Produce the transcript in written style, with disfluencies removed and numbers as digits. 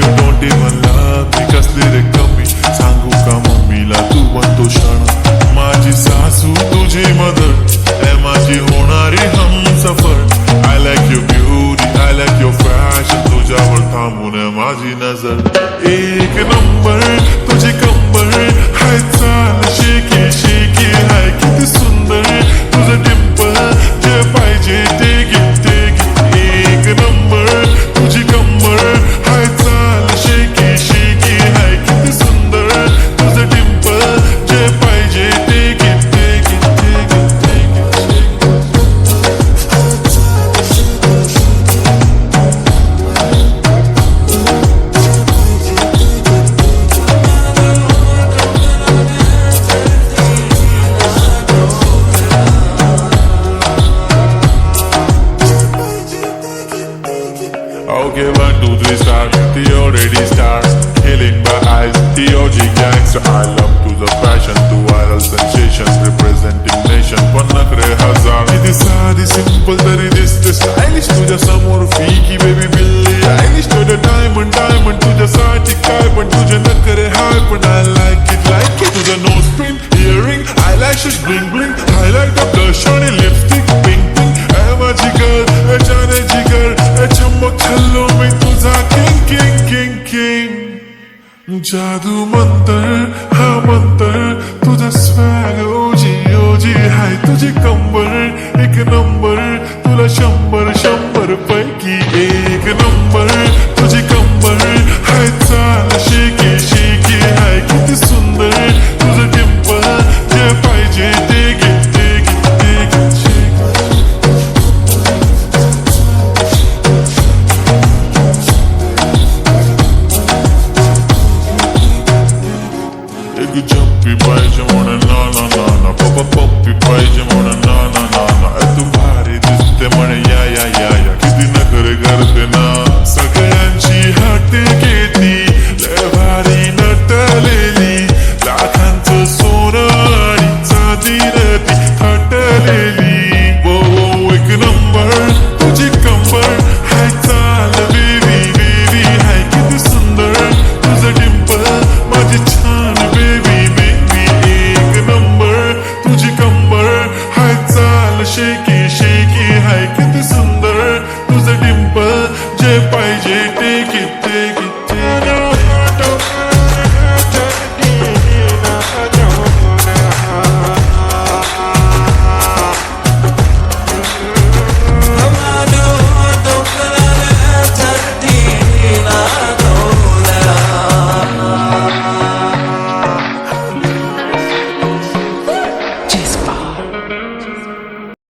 you don't even love me, कसली रे कमी सांगू का मम्मीला तू बनतो क्षण माझी सासू तुझी मदर ए माझी होणारी Humsafar I like your beauty, I like your fashion तुझ्यावर थांबून माझी नजर एक नंबर तुझी कंबर हाय चाल शेकी शेकी हाय किती सुंदर तुझं डिंपल जे पाहिजे ते घे एक नंबर तुझी कंबर हाय चाल शेकी शेकी हाय किती सुंदर तुझं डिंपल जे पाहिजे ते घे Okay, 1, 2, 3 start, the already start Killing my eyes, the OG gangster I love to the passion, to viral sensations Representing nation, पण नखरे हजार किती साधी simple तरी दिसते stylish तुझ्या समोर फिकी baby बिल्ली Eilish तुझं diamond तुझ्यासाठी काय पण तुझे नखरे हाय पण I like it तुझं nose pin, earring, eyelashes bling bling Highlight the blush आणि lipstick pink माझी girl, जाने जिगर चमक छल्लो मी तुझा किंग जादू मंतर हा मंतर तुझा स्वॅग ओजी हाय तुझी कंबर एक नंबर तुला 100 पैकी एक नंबर तुझी कंबर